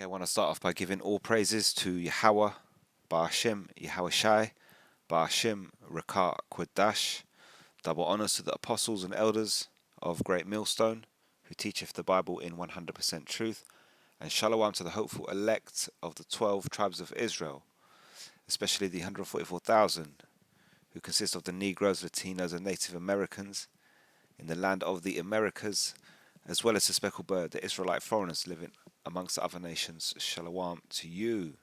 Okay, I want to start off by giving all praises to Yahweh, Ba'ashem, Yahweh Shai, Ba'ashem, Rakat Quadash. Double honors to the apostles and elders of Great Millstone, who teacheth the Bible in 100% truth, and shalom to the hopeful elect of the 12 tribes of Israel, especially the 144,000, who consist of the Negroes, Latinos, and Native Americans in the land of the Americas, as well as the speckled bird, the Israelite foreigners living amongst the other nations. Shalom to you.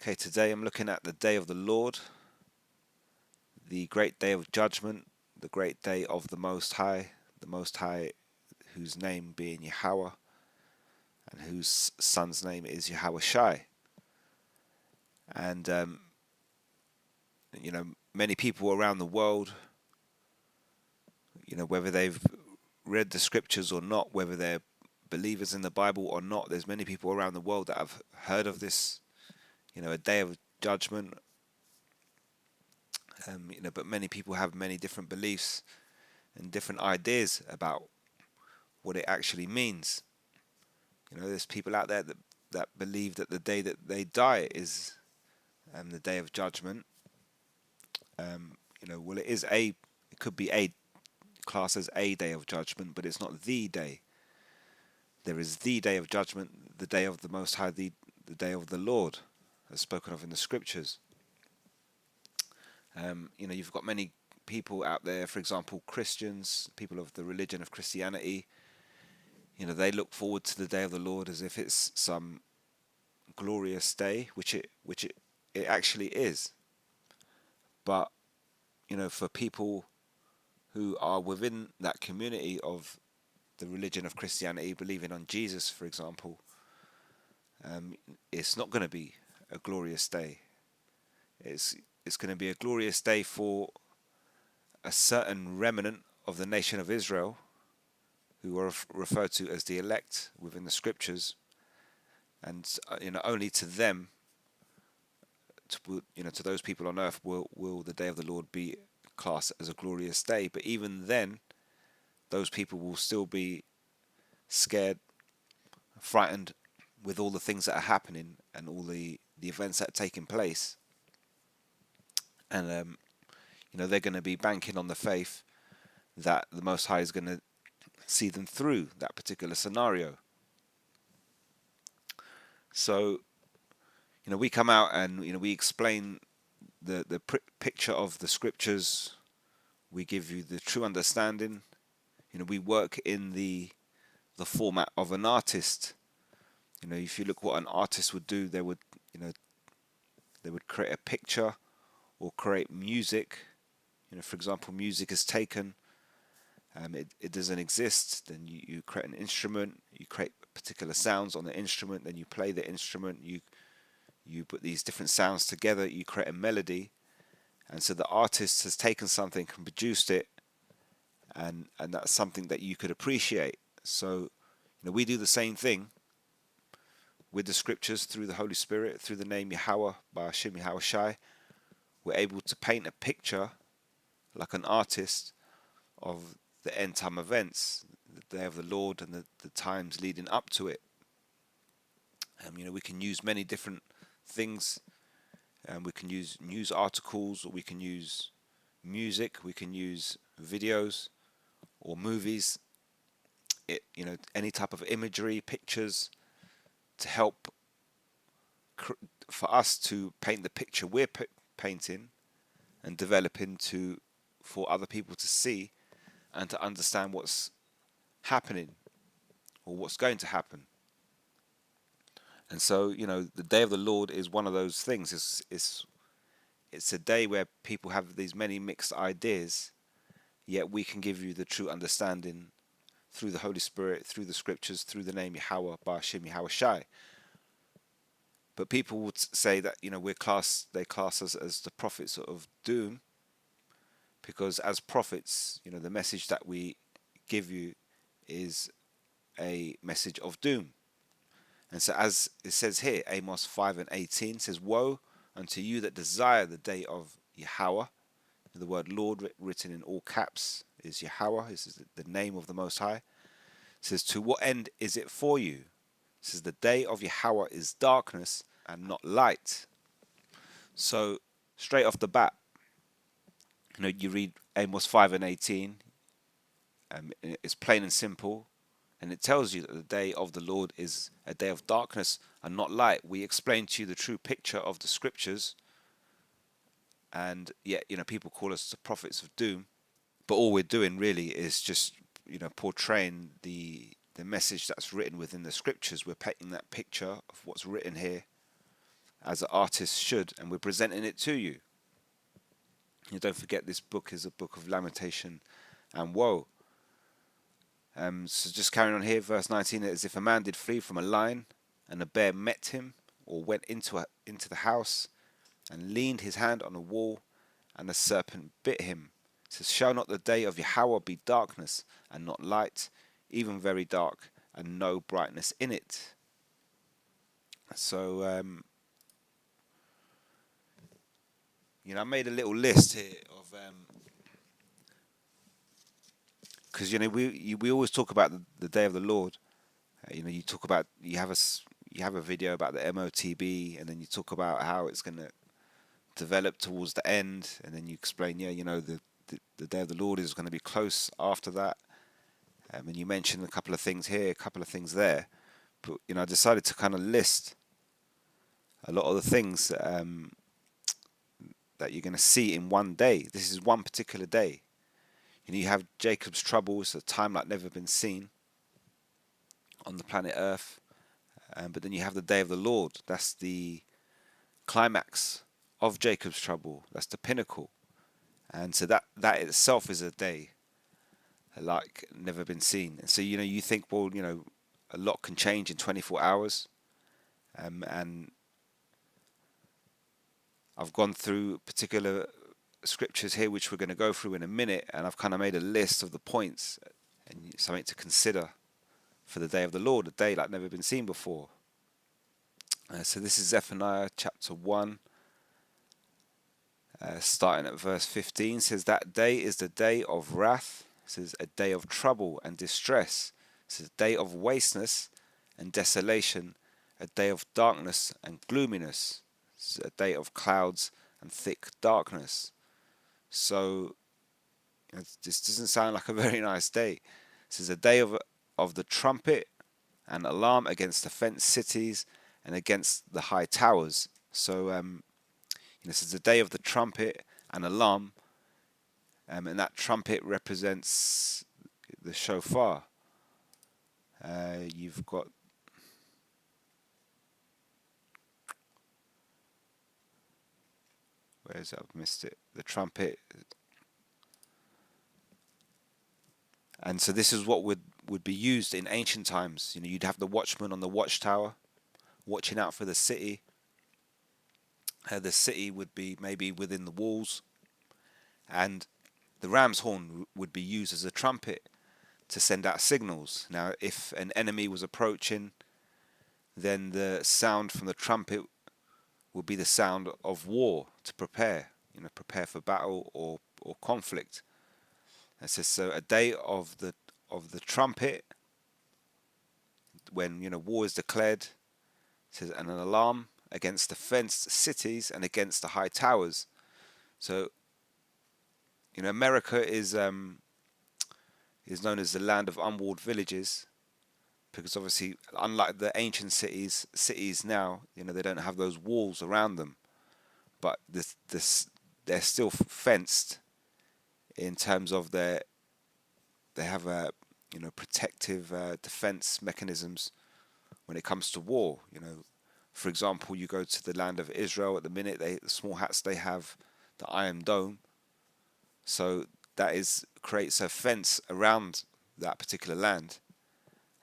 Okay, today I'm looking at the day of the Lord, the great day of judgment, the great day of the Most High whose name being Yahweh, and whose son's name is Yahweh Shai. And, many people around the world, whether they've read the scriptures or not, whether they're believers in the Bible or not, there's many people around the world that have heard of this, a day of judgment. But many people have many different beliefs and different ideas about what it actually means. There's people out there that believe that the day that they die is the day of judgment. Well, it could be a class as a day of judgment, but it's not the day. There is the day of judgment, the day of the Most High, the day of the Lord, as spoken of in the scriptures. You've got many people out there, for example, Christians, people of the religion of Christianity. They look forward to the day of the Lord as if it's some glorious day, which it actually is. But for people who are within that community of the religion of Christianity, believing on Jesus, for example, it's not going to be a glorious day. It's going to be a glorious day for a certain remnant of the nation of Israel, who are referred to as the elect within the scriptures, and only to them, to those people on earth, will the day of the Lord be classed as a glorious day. But even then, those people will still be scared, frightened with all the things that are happening and all the events that are taking place. And they're going to be banking on the faith that the Most High is going to see them through that particular scenario. So we come out and we explain the picture of the scriptures. We give you the true understanding. We work in the format of an artist. If you look what an artist would do, they would create a picture or create music. For example, music is taken. It doesn't exist. Then you create an instrument. You create particular sounds on the instrument. Then you play the instrument. You put these different sounds together. You create a melody. And so the artist has taken something and produced it. And that's something that you could appreciate. So we do the same thing with the scriptures through the Holy Spirit, through the name Yahweh, Ba'ashem, Yahweh Shai. We're able to paint a picture like an artist of the end time events, the day of the Lord and the times leading up to it. We can use many different things. We can use news articles, or we can use music, we can use videos or movies, any type of imagery, pictures, to help for us to paint the picture we're painting and developing for other people to see and to understand what's happening or what's going to happen. And so, the day of the Lord is one of those things. It's a day where people have these many mixed ideas, yet we can give you the true understanding through the Holy Spirit, through the scriptures, through the name Yahweh, Ba'ashem, Yahweh Shai. But people would say that they class us as the prophets of doom, because as prophets, the message that we give you is a message of doom. And so, as it says here, Amos 5:18 says, "Woe unto you that desire the day of Yahweh." The word Lord written in all caps is Yahweh. This is the name of the Most High. It says, "To what end is it for you? It says, the day of Yahweh is darkness and not light. So straight off the bat, you read Amos 5:18. It's plain and simple, and it tells you that the day of the Lord is a day of darkness and not light. We explain to you the true picture of the scriptures, and yet people call us the prophets of doom. But all we're doing really is just portraying the message that's written within the scriptures. We're painting that picture of what's written here as an artist should, and we're presenting it to you. Don't forget, this book is a book of lamentation and woe. So just carrying on here, verse 19, as if a man did flee from a lion, and a bear met him, or went into the house, and leaned his hand on a wall, and a serpent bit him. It says, shall not the day of Yahweh be darkness, and not light, even very dark, and no brightness in it? So, I made a little list here of, because we always talk about the day of the Lord. You talk about you have a video about the MOTB, and then you talk about how it's going to develop towards the end, and then you explain, the day of the Lord is going to be close after that. And you mentioned a couple of things here, a couple of things there, but I decided to kind of list a lot of the things that you're going to see in one day. This is one particular day. You have Jacob's troubles, a time like never been seen on the planet Earth. But then you have the day of the Lord. That's the climax of Jacob's trouble. That's the pinnacle. And so that itself is a day like never been seen. And so, you think, well, a lot can change in 24 hours. And I've gone through particular scriptures here, which we're going to go through in a minute, and I've kind of made a list of the points and something to consider for the day of the Lord, a day like never been seen before. So this is Zephaniah chapter 1, starting at verse 15. It says, that day is the day of wrath. It says, a day of trouble and distress. It says, a day of wasteness and desolation, a day of darkness and gloominess. It's a day of clouds and thick darkness. So this doesn't sound like a very nice day. This is a day of the trumpet and alarm against the fenced cities and against the high towers. So this is the day of the trumpet and alarm, and that trumpet represents the shofar. You've got where is it? I've missed it. The trumpet. And so this is what would be used in ancient times. You'd have the watchman on the watchtower watching out for the city. The city would be maybe within the walls, and the ram's horn would be used as a trumpet to send out signals. Now, if an enemy was approaching, then the sound from the trumpet would be the sound of war to prepare, for battle or conflict. It says, so a day of the trumpet, when war is declared. It says, and an alarm against the fenced cities and against the high towers. So America is known as the land of unwalled villages, because obviously, unlike the ancient cities now, they don't have those walls around them, but they're still fenced in terms of they have a protective defense mechanisms when it comes to war. For example, you go to the land of Israel at the minute, the small hats, they have the Iron Dome, so that creates a fence around that particular land.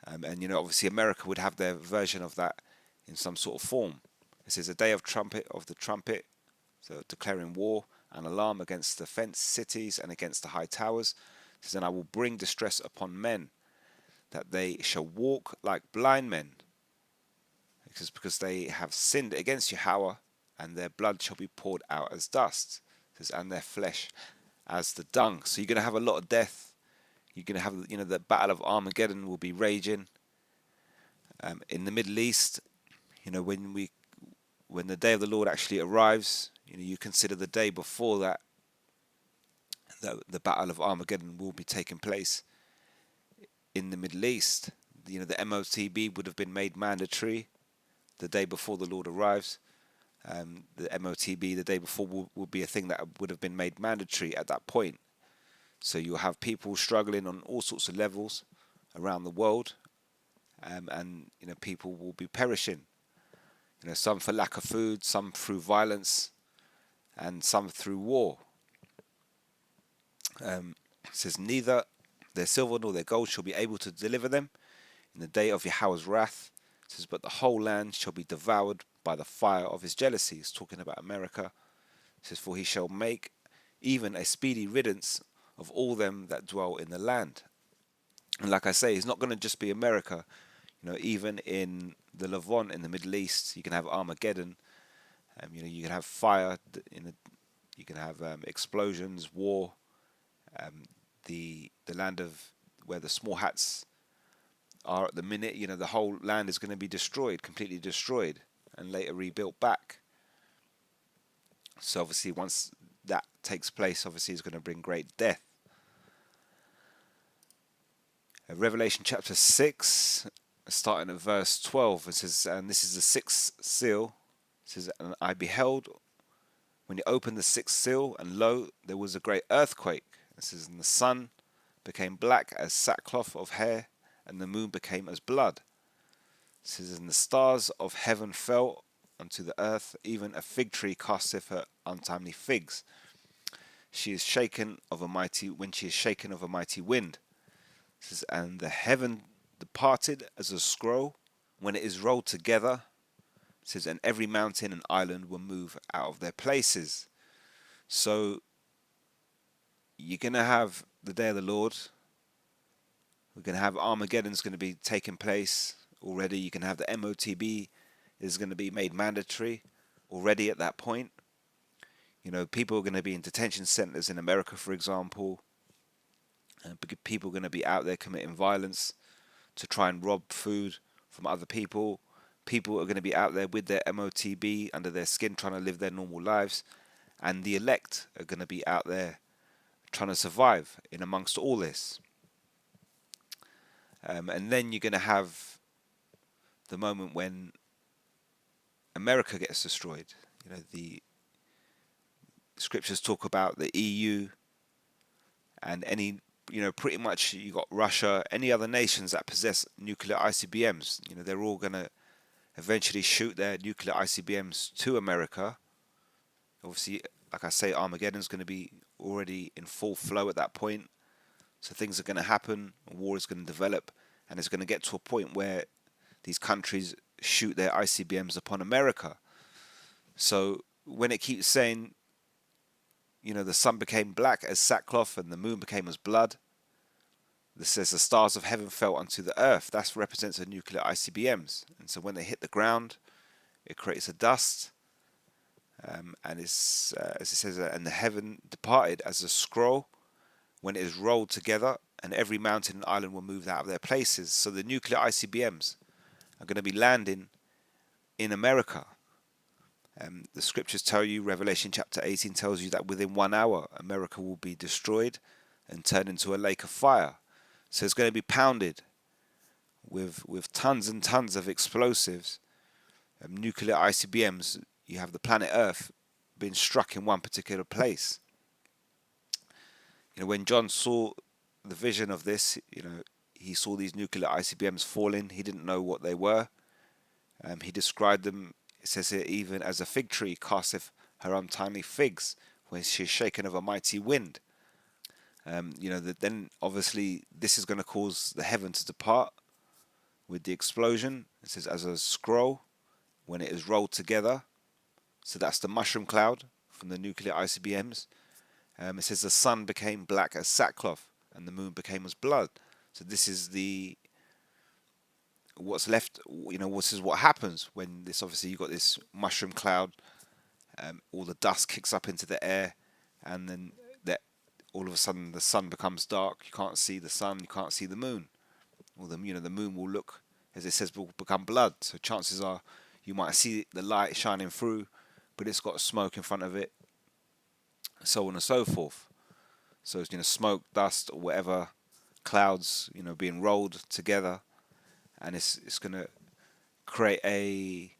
And obviously America would have their version of that in some sort of form. It says a day of the trumpet, so declaring war and alarm against the fenced cities and against the high towers. It says, and I will bring distress upon men, that they shall walk like blind men, because they have sinned against Yahweh, and their blood shall be poured out as dust. It says, and their flesh as the dung. So you're going to have a lot of death. You're going to have, the battle of Armageddon will be raging. In the Middle East, when the day of the Lord actually arrives, you consider the day before that the Battle of Armageddon will be taking place in the Middle East. The MOTB would have been made mandatory the day before the Lord arrives. The MOTB the day before will be a thing that would have been made mandatory at that point. So you'll have people struggling on all sorts of levels around the world, and people will be perishing. Some for lack of food, some through violence, and some through war. It says, neither their silver nor their gold shall be able to deliver them in the day of Yahweh's wrath. It says, but the whole land shall be devoured by the fire of his jealousy. It's talking about America. It says, for he shall make even a speedy riddance of all them that dwell in the land. And like I say, it's not going to just be America. Even in the Levant, in the Middle East, you can have Armageddon. You can have fire. You can have explosions, war. The land of where the small hats are at the minute, the whole land is going to be destroyed, completely destroyed, and later rebuilt back. So obviously, once that takes place, obviously, it's going to bring great death. Revelation chapter 6, starting at verse 12, it says, and this is the sixth seal. It says, and I beheld when he opened the sixth seal, and lo, there was a great earthquake. It says, and the sun became black as sackcloth of hair, and the moon became as blood. It says, and the stars of heaven fell unto the earth, even a fig tree casteth her untimely figs. She is shaken of a mighty wind. It says, and the heaven departed as a scroll when it is rolled together. It says, and every mountain and island will move out of their places. So you're going to have the day of the Lord. We're going to have Armageddon's going to be taking place already. You can have the MOTB is going to be made mandatory already at that point. People are going to be in detention centers in America, for example. People are going to be out there committing violence to try and rob food from other people. People are going to be out there with their MOTB under their skin trying to live their normal lives. And the elect are going to be out there trying to survive in amongst all this. And then you're going to have the moment when America gets destroyed. The scriptures talk about the EU and any, pretty much you got Russia, any other nations that possess nuclear ICBMs. They're all going to eventually shoot their nuclear ICBMs to America. Obviously, like I say, Armageddon's going to be already in full flow at that point. So things are going to happen, war is going to develop, and it's going to get to a point where these countries shoot their ICBMs upon America. So when it keeps saying, the sun became black as sackcloth and the moon became as blood, this says the stars of heaven fell unto the earth. That represents the nuclear ICBMs. And so when they hit the ground, it creates a dust. And it's, as it says, and the heaven departed as a scroll when it is rolled together, and every mountain and island will move out of their places. So the nuclear ICBMs are going to be landing in America. The scriptures tell you, Revelation chapter 18 tells you that within 1 hour, America will be destroyed and turned into a lake of fire. So it's going to be pounded with tons and tons of explosives. Nuclear ICBMs, you have the planet Earth being struck in one particular place. When John saw the vision of this, he saw these nuclear ICBMs falling. He didn't know what they were. He described them, it says here, even as a fig tree casteth her untimely figs when she is shaken of a mighty wind. Then obviously this is going to cause the heaven to depart with the explosion. It says as a scroll when it is rolled together. So that's the mushroom cloud from the nuclear ICBMs. It says the sun became black as sackcloth and the moon became as blood. So this is what's left. This is what happens when this. Obviously, you got this mushroom cloud. All the dust kicks up into the air, and then all of a sudden the sun becomes dark. You can't see the sun. You can't see the moon. Or the moon will look as it says, will become blood. So chances are you might see the light shining through, but it's got smoke in front of it, so on and so forth. So it's, smoke, dust, or whatever, clouds, being rolled together, and it's gonna create a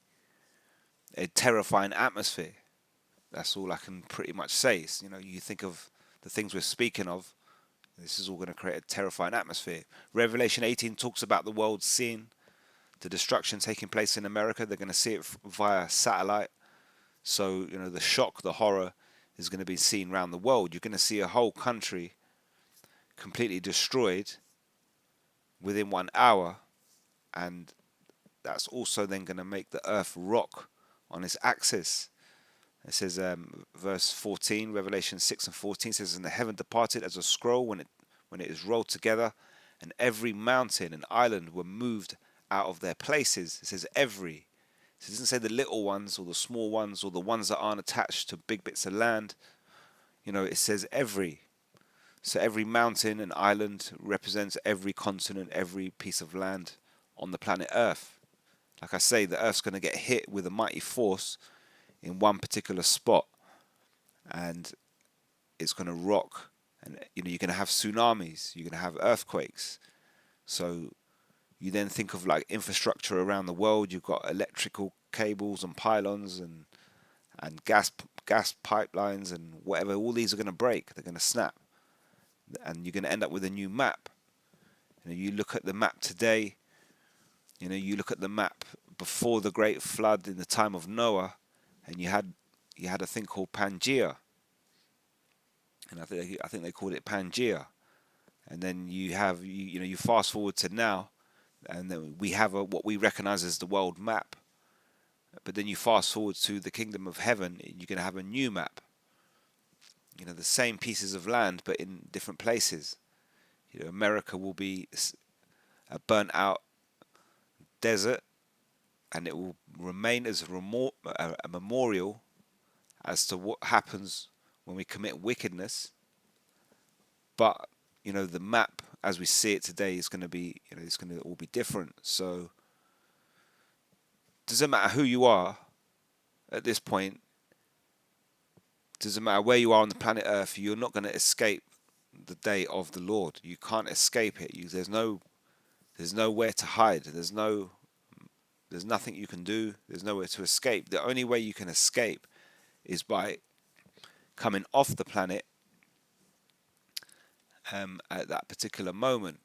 terrifying atmosphere. That's all I can pretty much say. You think of the things we're speaking of. This is all going to create a terrifying atmosphere. Revelation 18 talks about the world seeing the destruction taking place in America. They're going to see it via satellite. So, the shock, the horror is going to be seen around the world. You're going to see a whole country completely destroyed within 1 hour. And that's also then going to make the earth rock on its axis. It says, verse 14, Revelation 6 and 14 says, and the heaven departed as a scroll when it is rolled together, and every mountain and island were moved out of their places. It says every. It doesn't say the little ones or the small ones or the ones that aren't attached to big bits of land. It says every. So every mountain and island represents every continent, every piece of land on the planet Earth. Like I say, the Earth's going to get hit with a mighty force in one particular spot, and it's going to rock. And you're going to have tsunamis, you're going to have earthquakes. So you then think of like infrastructure around the world. You've got electrical cables and pylons and gas pipelines and whatever. All these are going to break. They're going to snap, and you're going to end up with a new map. You look at the map today. You look at the map before the Great Flood in the time of Noah, and you had a thing called Pangea, and I think they called it Pangea. And then you fast forward to now, and then we have what we recognize as the world map. But then you fast forward to the kingdom of heaven, you're going to have a new map. The same pieces of land, but in different places. America will be a burnt out desert, and it will remain as a memorial as to what happens when we commit wickedness. But the map as we see it today is going to be, it's going to all be different. So doesn't matter who you are at this point, doesn't matter where you are on the planet Earth, you're not going to escape the day of the Lord. You can't escape it. There's nowhere to hide. There's nothing you can do. There's nowhere to escape. The only way you can escape is by coming off the planet at that particular moment.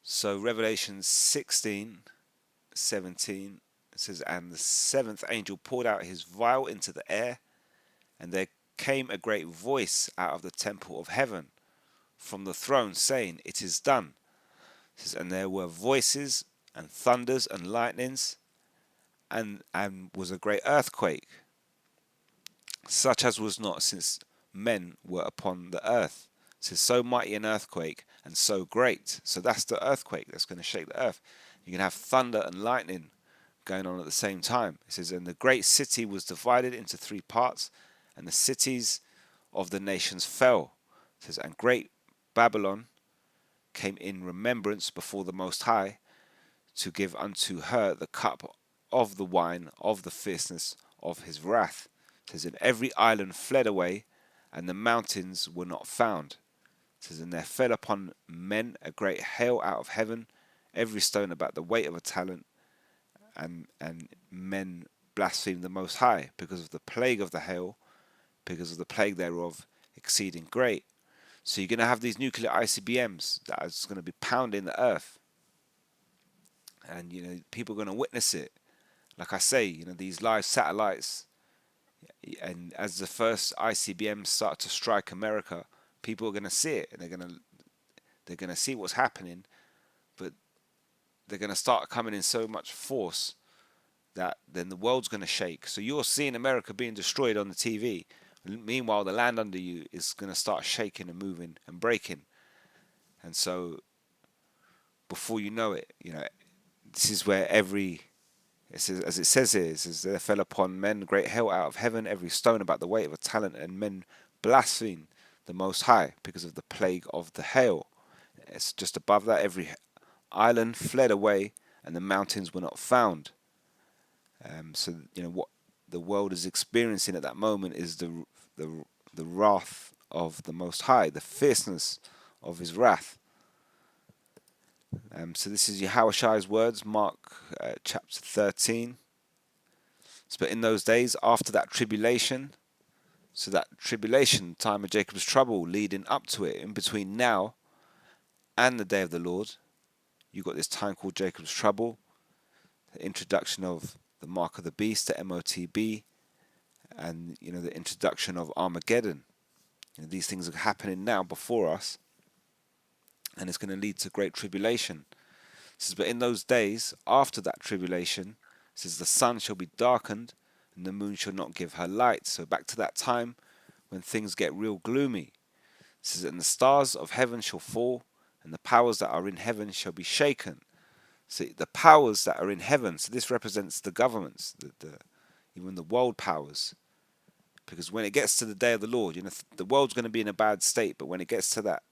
So Revelation 16:17 says, and the seventh angel poured out his vial into the air, and there came a great voice out of the temple of heaven from the throne, saying, it is done. It says, and there were voices and thunders and lightnings, and was a great earthquake, such as was not since men were upon the earth. It says, so mighty an earthquake and so great. So that's the earthquake that's going to shake the earth. You can have thunder and lightning going on at the same time. It says, and the great city was divided into 3 parts, and the cities of the nations fell. It says, and great Babylon came in remembrance before the Most High, to give unto her the cup of the wine of the fierceness of his wrath. It says, and every island fled away, and the mountains were not found. It says, and there fell upon men a great hail out of heaven, every stone about the weight of a talent, and men blasphemed the Most High because of the plague of the hail, because of the plague thereof exceeding great. So you're going to have these nuclear ICBMs that are just going to be pounding the earth, and people are going to witness it. Like I say, these live satellites, and as the first ICBMs start to strike America, people are going to see it, and they're going to see what's happening, but they're going to start coming in so much force that then the world's going to shake. So you're seeing America being destroyed on the TV. Meanwhile, the land under you is going to start shaking and moving and breaking. And so before you know it, this is where it says, as it says here, it says, there fell upon men great hail out of heaven, every stone about the weight of a talent, and men blasphemed the Most High because of the plague of the hail. It's just above that, every island fled away, and the mountains were not found. So what the world is experiencing at that moment is the the wrath of the Most High, the fierceness of His wrath. So this is Yahushai's words, Mark chapter 13. So, but in those days, after that tribulation, so that tribulation, time of Jacob's trouble, leading up to it, in between now and the day of the Lord, you've got this time called Jacob's trouble, the introduction of the mark of the beast, the MOTB, and the introduction of Armageddon. These things are happening now before us, and it's going to lead to great tribulation. It says, but in those days, after that tribulation, it says, the sun shall be darkened, and the moon shall not give her light. So back to that time when things get real gloomy. It says, and the stars of heaven shall fall, and the powers that are in heaven shall be shaken. See, the powers that are in heaven, so this represents the governments, even the world powers. Because when it gets to the day of the Lord, the world's going to be in a bad state, but when it gets to that,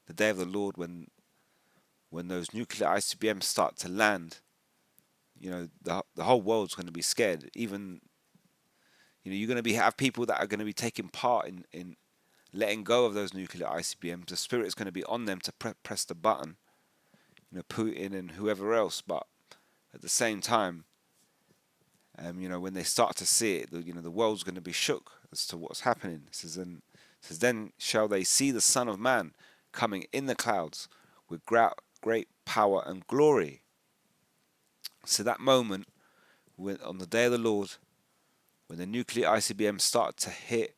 the day of the Lord, when those nuclear ICBMs start to land, the whole world's going to be scared. Even, you're going to have people that are going to be taking part in letting go of those nuclear ICBMs. The spirit is going to be on them to press the button, Putin and whoever else. But at the same time, when they start to see it, the world's going to be shook as to what's happening. It says, then shall they see the Son of Man coming in the clouds with great power and glory. So that moment, on the day of the Lord, when the nuclear ICBMs start to hit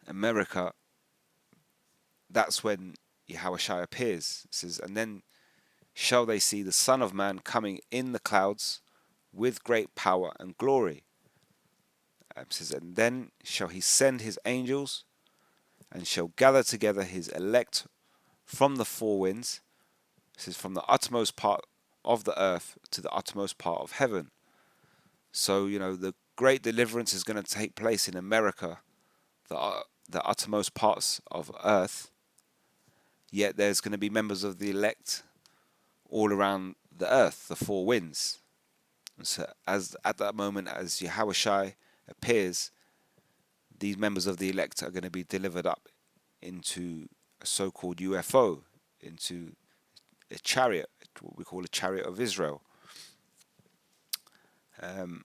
America, that's when Yahushua appears. It says, and then shall they see the Son of Man coming in the clouds with great power and glory. It says, and then shall he send his angels and shall gather together his elect from the four winds. It says, from the uttermost part of the earth to the uttermost part of heaven. So, the great deliverance is going to take place in America, the uttermost parts of earth. Yet there's going to be members of the elect all around the earth, the four winds. And so at that moment, as Yahushua appears, these members of the elect are going to be delivered up into a so-called UFO, into a chariot, what we call a chariot of Israel. And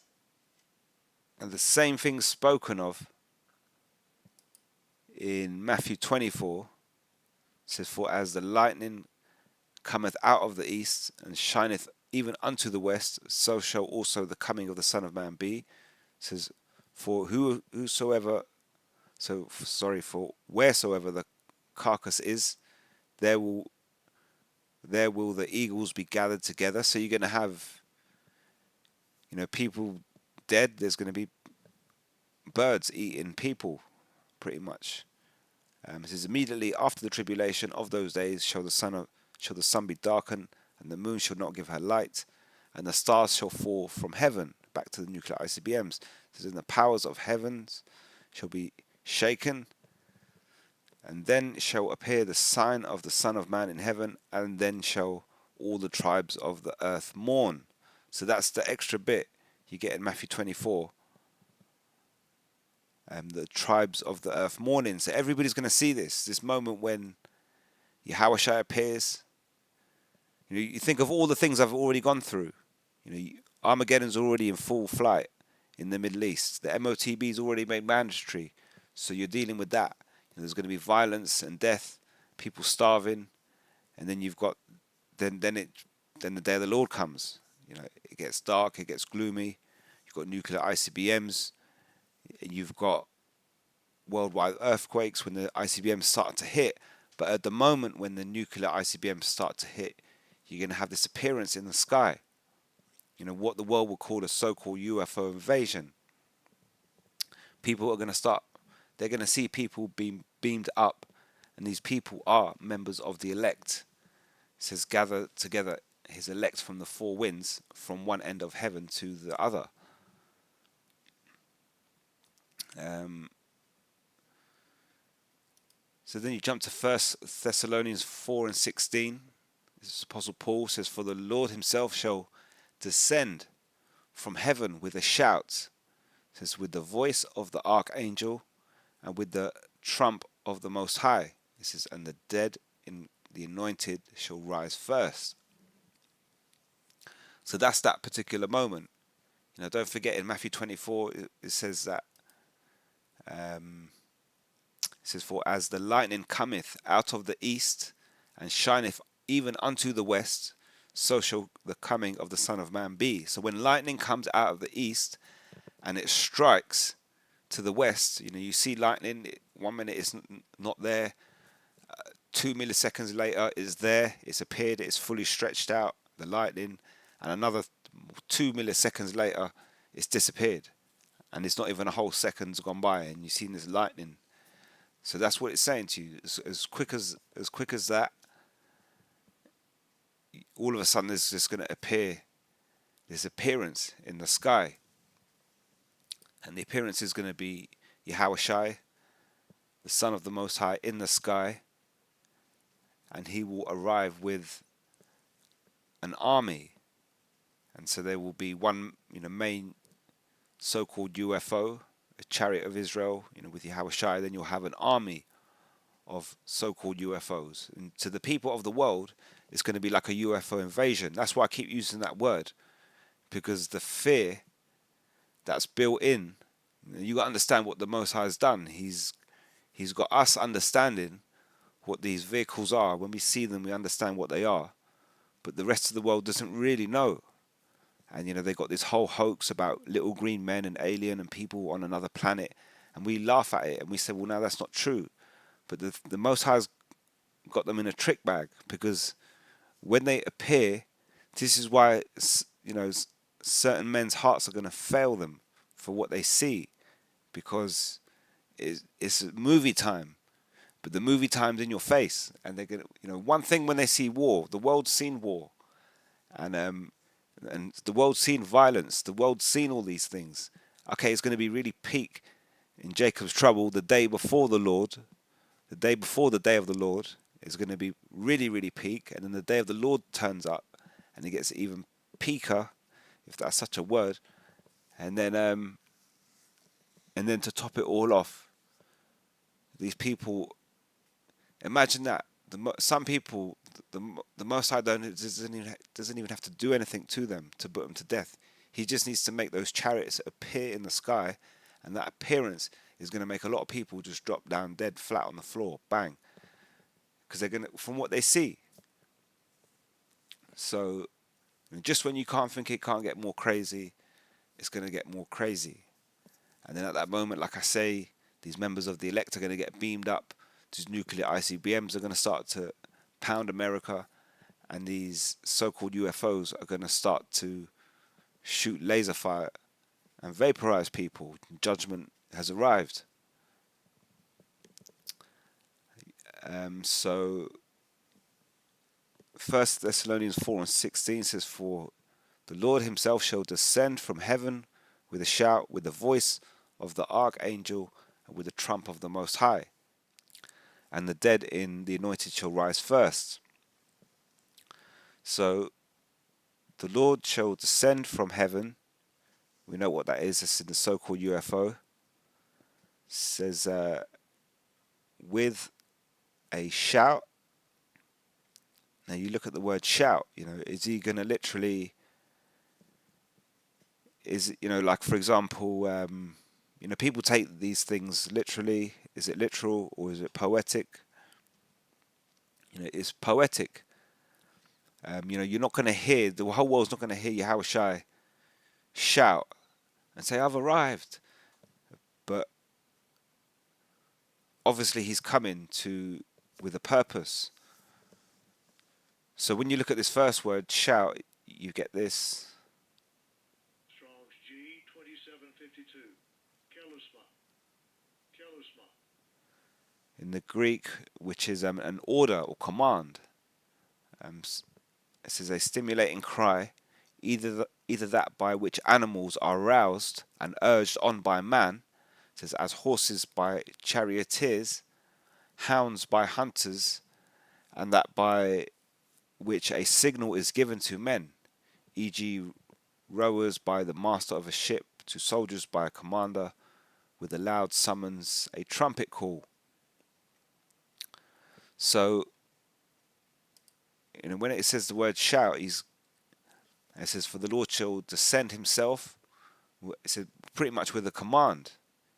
the same thing spoken of in Matthew 24. It says, for as the lightning cometh out of the east and shineth even unto the west, so shall also the coming of the Son of Man be. It says, for wheresoever the carcass is, there will the eagles be gathered together. So you're going to have, people dead. There's going to be birds eating people, pretty much. It says, immediately after the tribulation of those days shall the sun be darkened, and the moon shall not give her light, and the stars shall fall from heaven. Back to the nuclear ICBMs. It says, and the powers of heavens shall be shaken, and then shall appear the sign of the Son of Man in heaven, and then shall all the tribes of the earth mourn. So that's the extra bit you get in Matthew 24. The tribes of the earth mourning. So everybody's going to see this moment when Yahushua appears. You think of all the things I've already gone through. Armageddon's already in full flight in the Middle East. The MOTB's already made mandatory. So you're dealing with that. There's going to be violence and death, people starving, and then you've got then the day of the Lord comes. It gets dark, it gets gloomy. You've got nuclear ICBMs. You've got worldwide earthquakes when the ICBMs start to hit. But at the moment when the nuclear ICBMs start to hit, you're going to have this appearance in the sky. What the world will call a so-called UFO invasion. People are going to start, they're going to see people being beamed up, and these people are members of the elect. It says, gather together his elect from the four winds, from one end of heaven to the other. So then you jump to 1 Thessalonians 4 and 16. This is Apostle Paul says, "For the Lord himself shall descend from heaven with a shout," it says, "with the voice of the archangel and with the trump of the Most High." It says, "And the dead in the anointed shall rise first." So that's that particular moment. Don't forget in Matthew 24, it says that, it says, "For as the lightning cometh out of the east and shineth even unto the west, so shall the coming of the Son of Man be." So when lightning comes out of the east and it strikes to the west, you see lightning, 1 minute it's not there, 2 milliseconds later it's there, it's appeared, it's fully stretched out, the lightning, and another 2 milliseconds later it's disappeared. And it's not even a whole second's gone by and you've seen this lightning. So that's what it's saying to you. As quick as that, all of a sudden there's just going to appear this appearance in the sky. And the appearance is going to be Yahushai, the Son of the Most High, in the sky. And he will arrive with an army. And so there will be one main so-called UFO, a chariot of Israel, with Yahushai. Then you'll have an army of so-called UFOs. And to the people of the world, it's going to be like a UFO invasion. That's why I keep using that word, because the fear that's built in, you got to understand what the Most High has done. He's got us understanding what these vehicles are. When we see them, we understand what they are, but the rest of the world doesn't really know. And they got this whole hoax about little green men and alien and people on another planet, and we laugh at it and we say, well, no, that's not true. But the Most High's got them in a trick bag, because when they appear, this is why certain men's hearts are going to fail them for what they see, because it's movie time, but the movie time's in your face, and they're gonna, one thing when they see war, the world's seen war, and the world's seen violence, the world's seen all these things. Okay, it's going to be really peak in Jacob's trouble the day before the Lord, the day before the day of the Lord is going to be really, really peak, and then the day of the Lord turns up, and it gets even peaker, if that's such a word, and then to top it all off, these people, imagine that some people, the Most High doesn't even have to do anything to them to put them to death. He just needs to make those chariots appear in the sky, and that appearance is going to make a lot of people just drop down dead flat on the floor, bang, because they're going to, from what they see. So just when you can't think it can't get more crazy, it's going to get more crazy. And then at that moment, like I say, these members of the elect are going to get beamed up. These nuclear ICBMs are going to start to pound America, and these so-called UFOs are going to start to shoot laser fire and vaporize people. Judgment has arrived. So 1 Thessalonians 4:16 says, "For the Lord himself shall descend from heaven with a shout, with the voice of the archangel, and with the trump of the Most High. And the dead in the anointed shall rise first." So the Lord shall descend from heaven. We know what that is. It's in the so-called UFO. It says with a shout. Now you look at the word shout. Is he going to literally? Is it, like for example, people take these things literally. Is it literal or is it poetic? It's poetic. You're not going to hear, the whole world's not going to hear Yahushai shout and say, "I've arrived." But obviously he's coming with a purpose. So when you look at this first word, shout, you get this. Strong's G2752. Kelusma. Kelusma. In the Greek, which is an order or command. It says a stimulating cry, either that by which animals are roused and urged on by man. It says as horses by charioteers, hounds by hunters, and that by which a signal is given to men, e.g., rowers by the master of a ship, to soldiers by a commander, with a loud summons, a trumpet call. So, when it says the word shout, it says, for the Lord shall descend himself. It said pretty much with a command,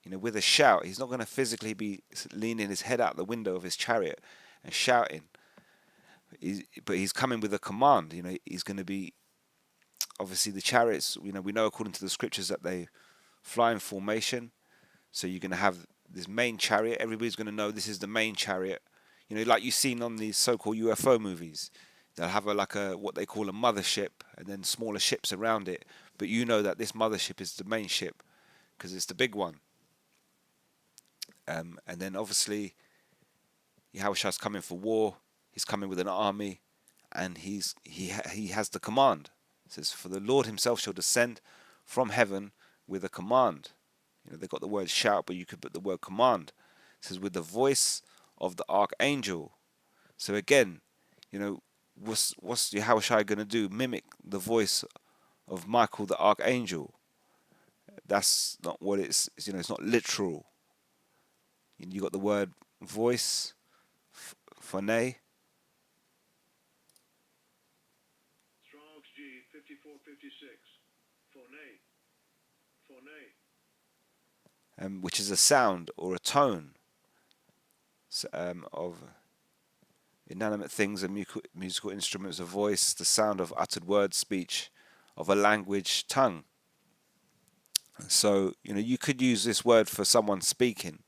with a shout. He's not going to physically be leaning his head out the window of his chariot and shouting. But he's coming with a command. He's going to be, obviously the chariots, we know according to the scriptures that they fly in formation. So you're going to have this main chariot. Everybody's going to know this is the main chariot. Like you've seen on these so-called UFO movies. They'll have what they call a mothership, and then smaller ships around it. But you know that this mothership is the main ship because it's the big one. And then obviously Yahushua's coming for war. He's coming with an army, and he has the command. It says, for the Lord himself shall descend from heaven with a command. They've got the word shout, but you could put the word command. It says, with the voice of the archangel. So again, what's Yahushua going to do? Mimic the voice of Michael the archangel. That's not what it's not literal. You got the word voice, phone. Strong's G 5456. Phone. Which is a sound or a tone of inanimate things and musical instruments, a voice, the sound of uttered words, speech, of a language, tongue. So, you could use this word for someone speaking,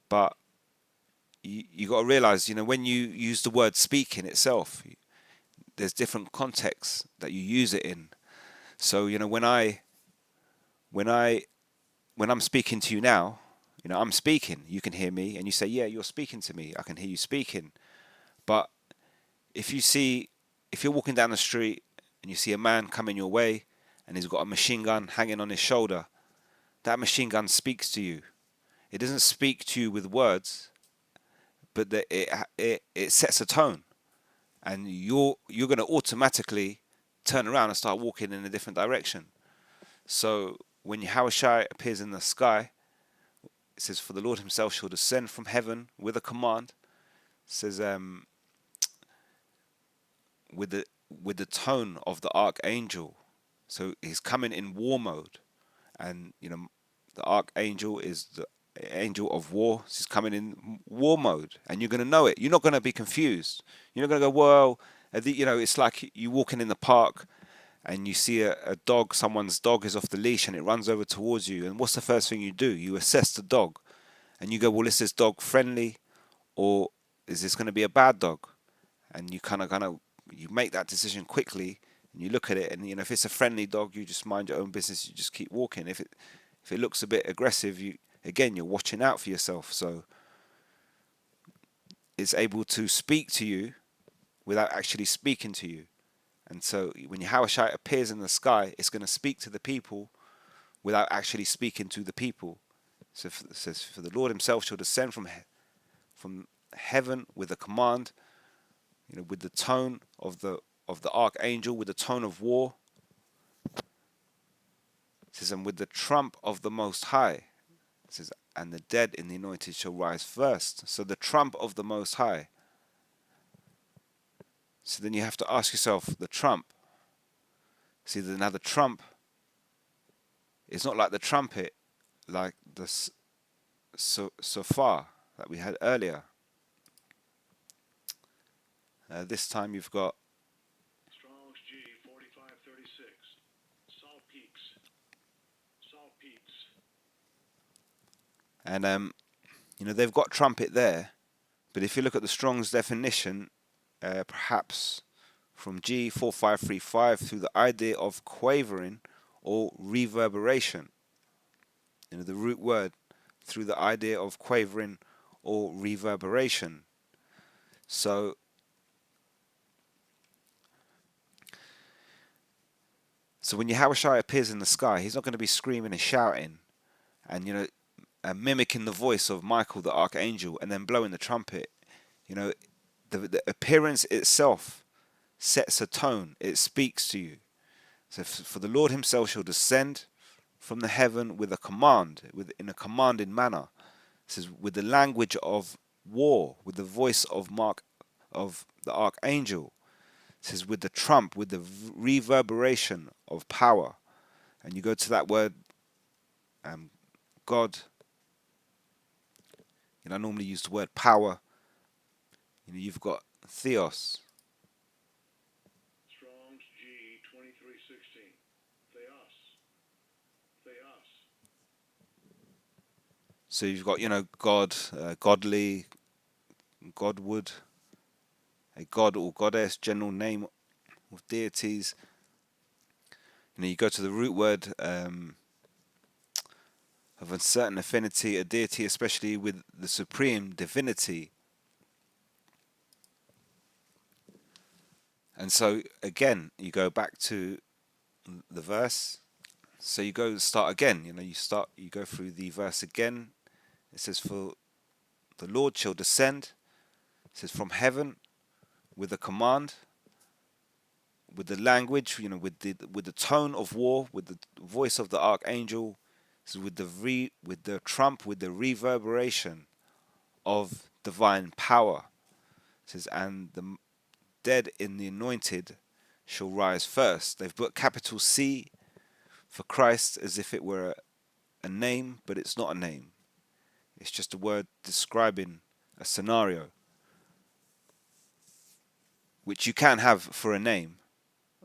but you got to realize, when you use the word speaking itself, there's different contexts that you use it in. So, when I'm speaking to you now, I'm speaking, you can hear me, and you say, yeah, you're speaking to me, I can hear you speaking. But if you're walking down the street and you see a man coming your way and he's got a machine gun hanging on his shoulder, that machine gun speaks to you. It doesn't speak to you with words, but it sets a tone, and you're going to automatically turn around and start walking in a different direction. So when Yahushua appears in the sky, it says, for the Lord himself shall descend from heaven with a command. It says, with the tone of the archangel. So he's coming in war mode, and the archangel is the angel of war. So he's coming in war mode, and you're going to know it. You're not going to be confused. You're not going to go, well, it's like you walking in the park and you see a dog, someone's dog is off the leash and it runs over towards you, and what's the first thing you do? You assess the dog, and you go, well, is this dog friendly, or is this going to be a bad dog? And you kind of you make that decision quickly, and you look at it, and if it's a friendly dog, you just mind your own business, you just keep walking. If it looks a bit aggressive, you're watching out for yourself. So it's able to speak to you without actually speaking to you. And so when Yahushua appears in the sky, it's going to speak to the people without actually speaking to the people. So it says, for the Lord himself shall descend from heaven with a command, with the tone of the archangel, with the tone of war. It says, and with the trump of the Most High. It says, and the dead in the anointed shall rise first. So the trump of the Most High. So then you have to ask yourself, the trump. See, now the trump is not like the trumpet, like the shofar that we had earlier. This time you've got Strong's G 4536. Salt Peaks. and they've got trumpet there, but if you look at the Strong's definition, perhaps from G4535 through the idea of quavering or reverberation. The root word through the idea of quavering or reverberation. So when Yahushua appears in the sky, he's not going to be screaming and shouting and mimicking the voice of Michael the archangel and then blowing the trumpet. the appearance itself sets a tone. It speaks to you. So for the Lord himself shall descend from the heaven with a command, in a commanding manner. It says with the language of war, with the voice of the archangel. It says with the trump, with the reverberation of power. And you go to that word, God. I normally use the word power. You've got theos. Strong's G 2316. Theos. Theos. So you've got, God, godly, Godwood, a god or goddess, general name of deities. You go to the root word of a certain affinity, a deity, especially with the supreme divinity. And so again, you go back to the verse. So you start again. You go through the verse again. It says, "For the Lord shall descend." It says, "From heaven with a command, with the language, with the tone of war, with the voice of the archangel, so with the trump, with the reverberation of divine power." It says, "And the dead in the anointed shall rise first." They've put capital C for Christ as if it were a name, but it's not a name. It's just a word describing a scenario, which you can have for a name,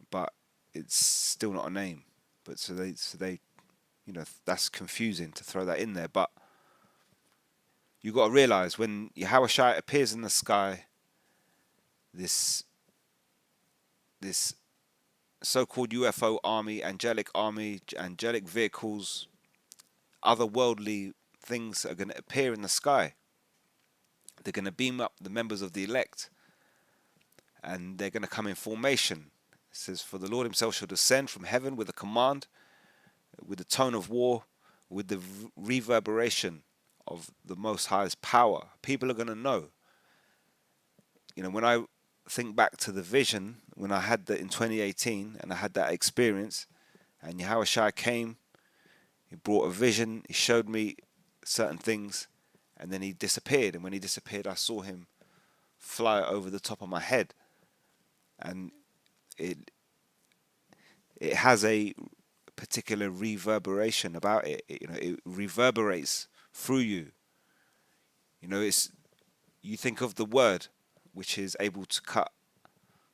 but it's still not a name. But so they, that's confusing to throw that in there. But you got to realize when Yahushua appears in the sky, this so-called UFO army, angelic vehicles, otherworldly things are going to appear in the sky. They're going to beam up the members of the elect, and they're going to come in formation. It says, "For the Lord himself shall descend from heaven with a command, with the tone of war, with the reverberation of the Most High's power." People are going to know. When I think back to the vision, when I had that in 2018, and I had that experience, and Yahushua came, he brought a vision, he showed me certain things, and then he disappeared. And when he disappeared, I saw him fly over the top of my head. And it has a particular reverberation about it. It reverberates through you. You think of the word, which is able to cut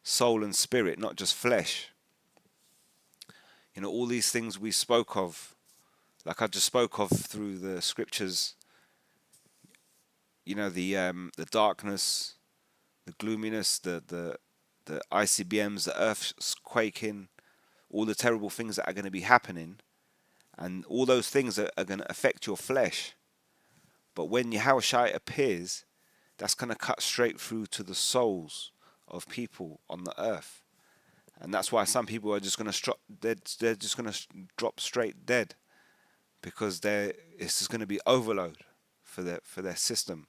soul and spirit, not just flesh. All these things we spoke of, like I just spoke of through the scriptures. The darkness, the gloominess, the ICBMs, the earth's quaking, all the terrible things that are going to be happening, and all those things are going to affect your flesh. But when Yahushua appears, that's going to cut straight through to the souls of people on the earth. And that's why some people are just going to they're just going to drop straight dead, because it's just going to be overload for their system.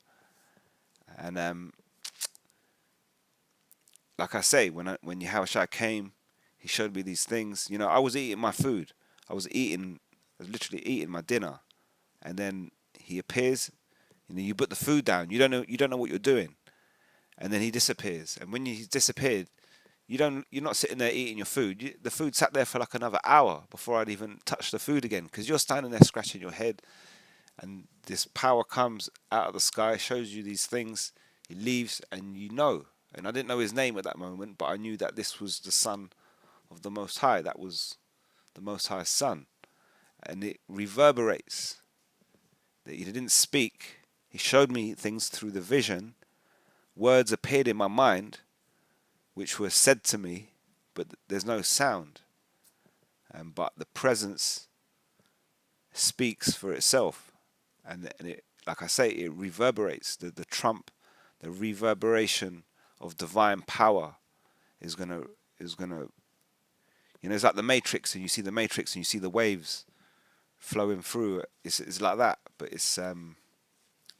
And like I say, when Yahushua came, he showed me these things. I was eating my food. I was literally eating my dinner, and then he appears. You put the food down. You don't know what you're doing, and then he disappears. And when he's disappeared, you're not sitting there eating your food. The food sat there for like another hour before I'd even touch the food again, because you're standing there scratching your head, and this power comes out of the sky, shows you these things. He leaves, and and I didn't know his name at that moment, but I knew that this was the Son of the Most High. That was the Most High's Son, and it reverberates. That he didn't speak. He showed me things through the vision. Words appeared in my mind, which were said to me, but there's no sound. But the presence speaks for itself, and it, like I say, it reverberates. The trump, the reverberation of divine power is gonna. It's like the Matrix, and you see the Matrix, and you see the waves flowing through. It's like that, but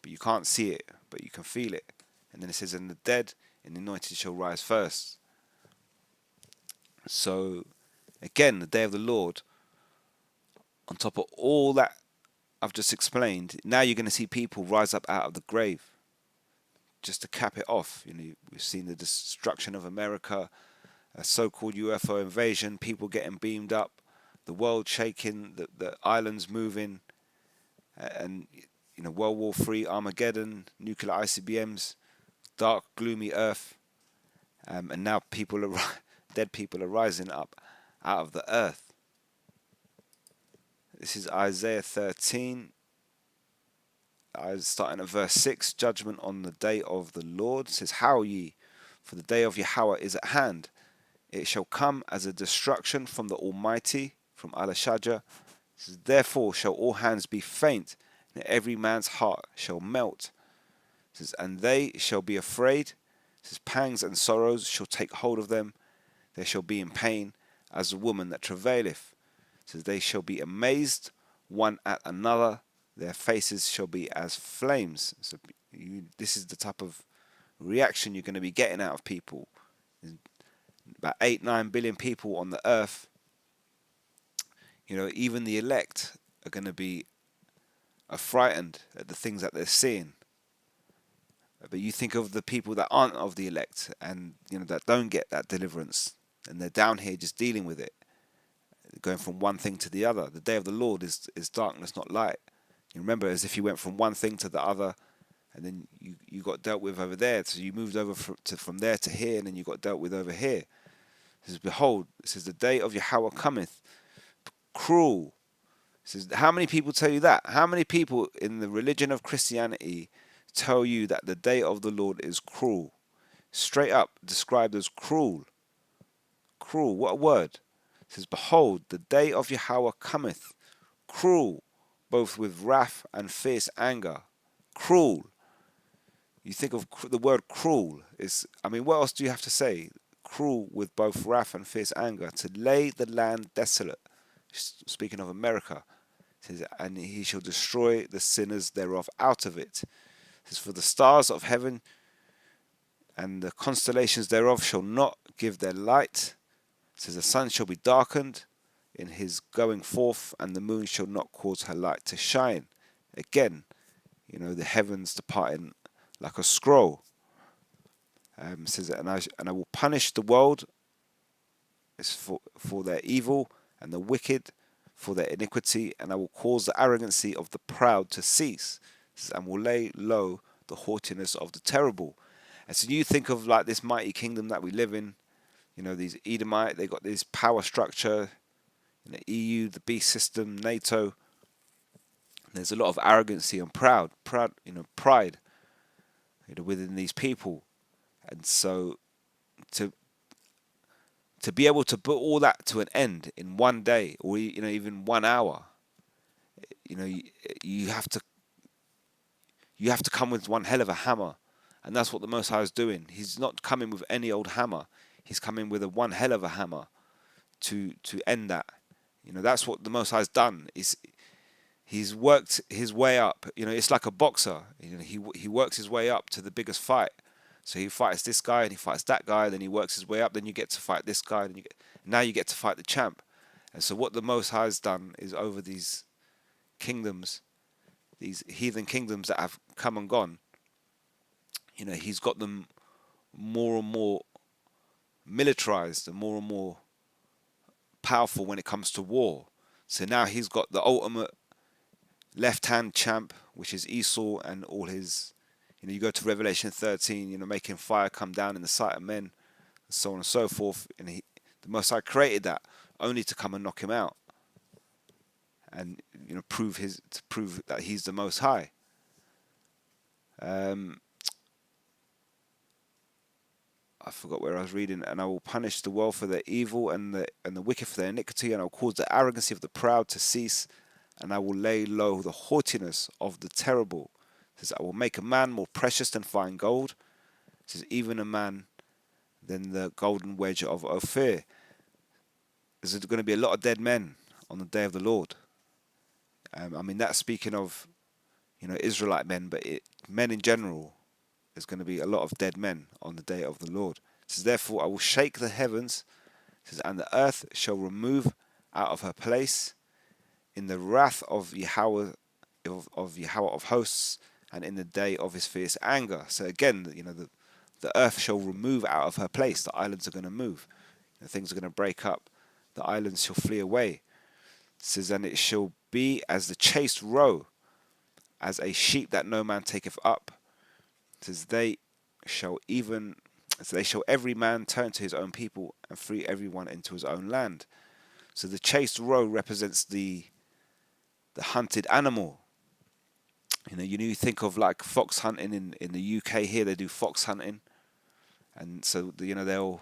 you can't see it, but you can feel it. And then it says, "And the dead and the anointed shall rise first. So, again, the day of the Lord, on top of all that I've just explained, now you're going to see people rise up out of the grave. Just to cap it off, we've seen the destruction of America, a so-called UFO invasion, people getting beamed up, the world shaking, the islands moving, and World War III, Armageddon, nuclear ICBMs, dark, gloomy Earth, and now dead people are rising up out of the earth. This is Isaiah 13, starting at verse 6. Judgment on the day of the Lord. It says, Howl ye, for the day of Yahweh is at hand. It shall come as a destruction from the Almighty, from Alashajah. It says, therefore shall all hands be faint, and every man's heart shall melt. It says, and they shall be afraid. It says, pangs and sorrows shall take hold of them. They shall be in pain as a woman that travaileth. It says, they shall be amazed one at another. Their faces shall be as flames. So this is the type of reaction you're going to be getting out of people. There's about 8-9 billion people on the earth. Even the elect are going to be frightened at the things that they're seeing. But you think of the people that aren't of the elect, and that don't get that deliverance, and they're down here just dealing with it, going from one thing to the other. The day of the Lord is darkness, not light. You remember, as if you went from one thing to the other, and then you got dealt with over there. So you moved over from there to here, and then you got dealt with over here. It says, behold, it says, the day of Yahweh cometh, cruel. It says, how many people tell you that? How many people in the religion of Christianity tell you that the day of the Lord is cruel? Straight up described as cruel. Cruel, what a word. It says, behold, the day of Yahweh cometh, cruel, both with wrath and fierce anger. Cruel. You think of the word cruel. What else do you have to say? Cruel with both wrath and fierce anger, to lay the land desolate. Speaking of America, it says, and he shall destroy the sinners thereof out of it. It says, for the stars of heaven and the constellations thereof shall not give their light. It says, the sun shall be darkened in his going forth, and the moon shall not cause her light to shine. Again, the heavens departing like a scroll. It says, and I will punish the world for their evil, and the wicked for their iniquity, and I will cause the arrogancy of the proud to cease. It says, and will lay low the haughtiness of the terrible. And so you think of like this mighty kingdom that we live in. These Edomite, they got this power structure. The EU, the beast system, NATO. There's a lot of arrogancy and pride within these people, and so to be able to put all that to an end in one day, or even 1 hour, you have to come with one hell of a hammer, and that's what the Most High is doing. He's not coming with any old hammer. He's coming with one hell of a hammer to end that. That's what the Most High has done. He's worked his way up. It's like a boxer. He works his way up to the biggest fight. So he fights this guy and he fights that guy. Then he works his way up. Then you get to fight this guy. Now you get to fight the champ. And so what the Most High has done is, over these kingdoms, these heathen kingdoms that have come and gone, he's got them more and more militarized and more powerful when it comes to war. So now he's got the ultimate left-hand champ, which is Esau, and all his, you go to Revelation 13, making fire come down in the sight of men, and so on and so forth. And the Most High created that only to come and knock him out, and prove that he's the Most High. I forgot where I was reading. And I will punish the world for their evil, and the wicked for their iniquity, and I will cause the arrogancy of the proud to cease, and I will lay low the haughtiness of the terrible. It says, I will make a man more precious than fine gold. It says, even a man than the golden wedge of Ophir. There's going to be a lot of dead men on the day of the Lord. That's speaking of, Israelite men, but men in general. there's going to be a lot of dead men on the day of the Lord. It says, therefore I will shake the heavens, it says, and the earth shall remove out of her place in the wrath of Yahweh of hosts, and in the day of his fierce anger. So again, the earth shall remove out of her place. The islands are going to move. Things are going to break up. The islands shall flee away. It says, and it shall be as the chased roe, as a sheep that no man taketh up. It says, they shall every man turn to his own people and free everyone into his own land. So the chased roe represents the hunted animal. You think of like fox hunting in the UK here. They do fox hunting, and so they'll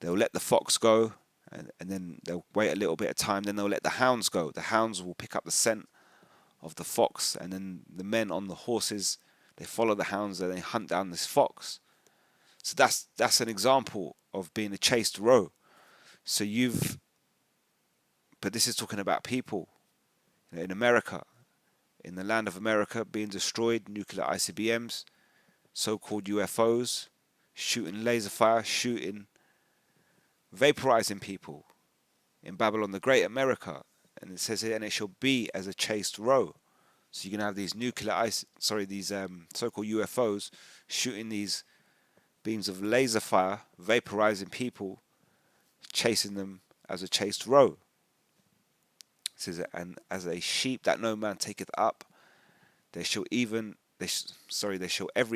let the fox go, and then they'll wait a little bit of time. Then they'll let the hounds go. The hounds will pick up the scent of the fox, and then the men on the horses, they follow the hounds and they hunt down this fox. So that's an example of being a chased roe. So but this is talking about people in America, in the land of America, being destroyed, nuclear ICBMs, so-called UFOs, shooting laser fire, vaporizing people in Babylon the Great, America. And it says here, and it shall be as a chased roe. So you're going to have these these so-called UFOs shooting these beams of laser fire, vaporizing people, chasing them as a chased roe. It says, and as a sheep that no man taketh up, they shall every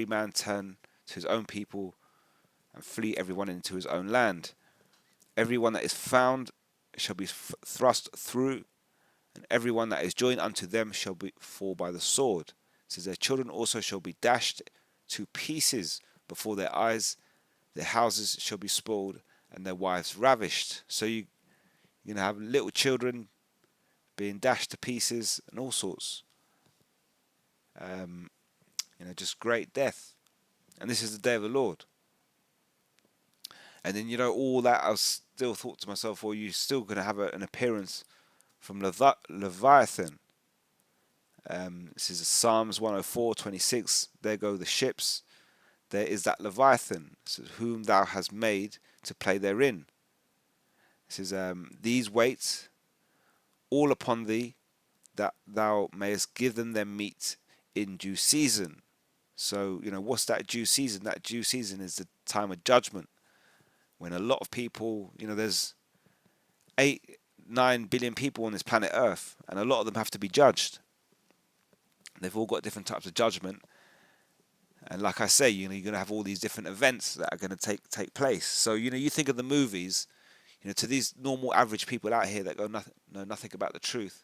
man turn to his own people and flee everyone into his own land. Everyone that is found shall be thrust through, and everyone that is joined unto them shall fall by the sword. It says, their children also shall be dashed to pieces before their eyes, their houses shall be spoiled, and their wives ravished. So you're going to have little children being dashed to pieces and all sorts. Just great death. And this is the day of the Lord. And then, all that, I still thought to myself, well, you're still going to have an appearance from Leviathan. This is Psalms 104:26. There go the ships. There is that Leviathan, whom thou hast made to play therein. It says, these wait all upon thee, that thou mayest give them their meat in due season. So, what's that due season? That due season is the time of judgment, when a lot of people, there's 8-9 billion people on this planet Earth, and a lot of them have to be judged. They've all got different types of judgment. And like I say, you're going to have all these different events that are going to take place. So, you think of the movies, to these normal average people out here that know nothing about the truth,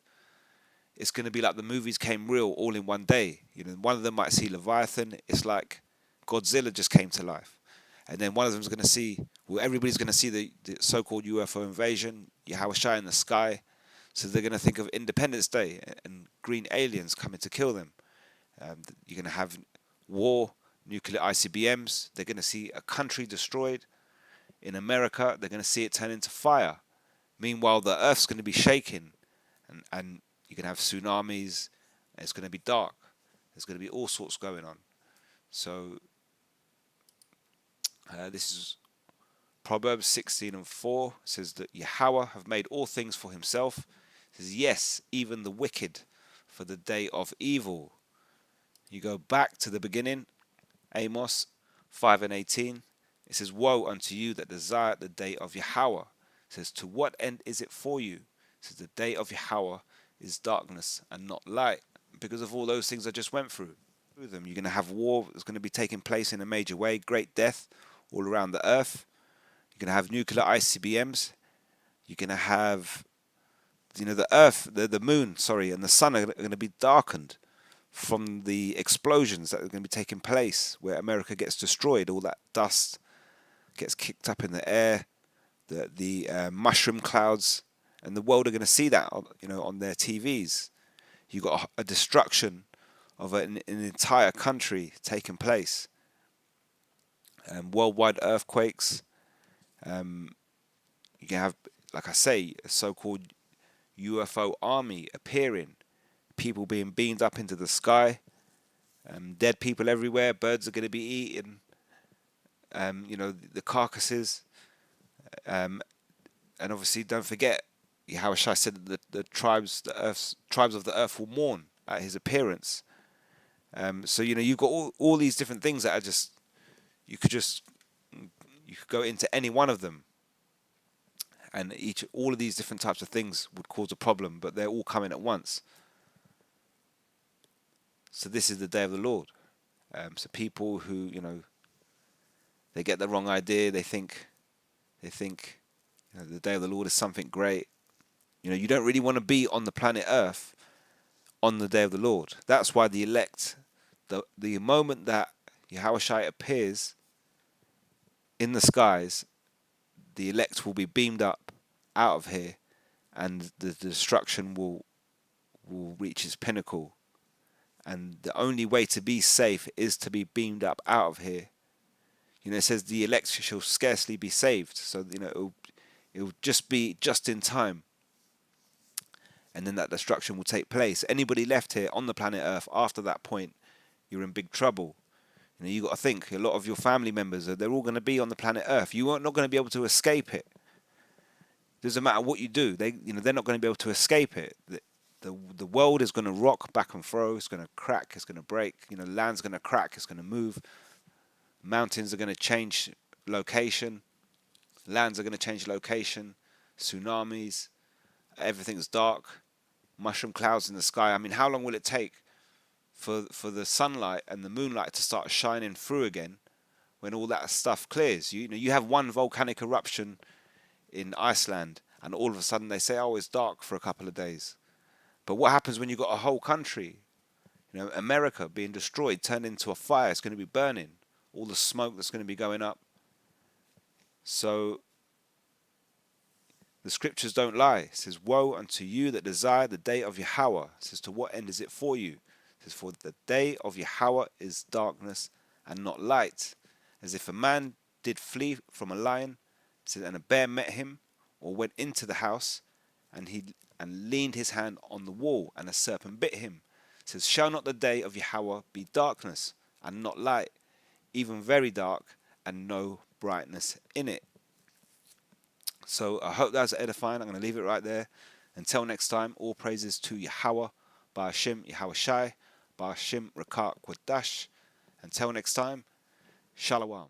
it's going to be like the movies came real all in one day. One of them might see Leviathan. It's like Godzilla just came to life. And then one of them's going to see, everybody's going to see the so-called UFO invasion, Yahushua in the sky. So they're going to think of Independence Day and green aliens coming to kill them. You're going to have war, nuclear ICBMs. They're going to see a country destroyed. In America, they're going to see it turn into fire. Meanwhile, the earth's going to be shaking, and you're going to have tsunamis, and it's going to be dark. There's going to be all sorts going on. So this is Proverbs 16:4. It says that Yahweh have made all things for himself. It says, yes, even the wicked for the day of evil. You go back to the beginning, Amos 5:18. It says, woe unto you that desire the day of Yahweh. It says, to what end is it for you? It says, the day of Yahweh is darkness and not light. Because of all those things I just went through them, you're going to have war that's going to be taking place in a major way, great death all around the earth. You're going to have nuclear ICBMs. You're going to have, the earth, the moon, and the sun are going to be darkened from the explosions that are going to be taking place, where America gets destroyed. All that dust gets kicked up in the air, the mushroom clouds, and the world are going to see that on their TVs. You've got a destruction of an entire country taking place. Worldwide earthquakes. You can have, like I say, a so-called UFO army appearing, people being beamed up into the sky. Dead people everywhere. Birds are going to be eaten. The carcasses. Um, and obviously, don't forget, Yahushua said that the tribes of the earth will mourn at his appearance. So you've got all these different things that are just you could just you could go into any one of them, and all of these different types of things would cause a problem, but they're all coming at once. So this is the day of the Lord. So people who they get the wrong idea. They think the day of the Lord is something great. You don't really want to be on the planet Earth on the day of the Lord. That's why the elect, the moment that Yahushua appears in the skies, the elect will be beamed up out of here, and the destruction will reach its pinnacle. And the only way to be safe is to be beamed up out of here. It says the elect shall scarcely be saved. So it'll just be just in time, and then that destruction will take place. Anybody left here on the planet Earth after that point, you're in big trouble. You got to think, a lot of your family members, they're all going to be on the planet Earth. You are not going to be able to escape it. Doesn't matter what you do, they're not going to be able to escape it. The world is going to rock back and fro. It's going to crack. It's going to break. Land's going to crack. It's going to move. Mountains are going to change location. Lands are going to change location. Tsunamis. Everything's dark. Mushroom clouds in the sky. I mean, how long will it take for the sunlight and the moonlight to start shining through again when all that stuff clears? You have one volcanic eruption in Iceland, and all of a sudden they say, oh, it's dark for a couple of days. But what happens when you've got a whole country, America being destroyed, turned into a fire? It's going to be burning. All the smoke that's going to be going up. So the scriptures don't lie. It says, woe unto you that desire the day of Yahweh. It says, to what end is it for you? It says, for the day of Yahweh is darkness and not light. As if a man did flee from a lion, it says, and a bear met him, or went into the house, and leaned his hand on the wall, and a serpent bit him. It says, shall not the day of Yahweh be darkness and not light, even very dark, and no brightness in it? So I hope that's edifying. I'm going to leave it right there. Until next time, all praises to Yahweh, Ba'ashim Yahweh Shai, Ba'ashim Rakak Wadash. Until next time, Shalom.